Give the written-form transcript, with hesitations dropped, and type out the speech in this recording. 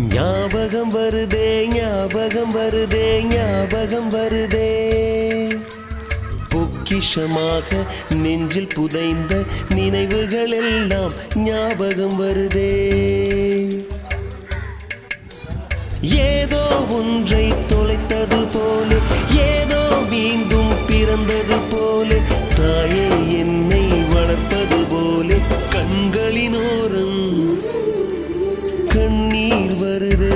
ஞாபகம் வருதே ஞாபகம் வருதே ஞாபகம் வருதே பொக்கிஷமாக நெஞ்சில் புதைந்த நினைவுகள் எல்லாம் ஞாபகம் வருதே ஏதோ ஒன்றை தொலைத்தது போல ஏதோ மீண்டும் பிறந்தது போல தாயே என்னை வளர்ப்பது போல கண்களினோரம் கண்ணீர் வருதே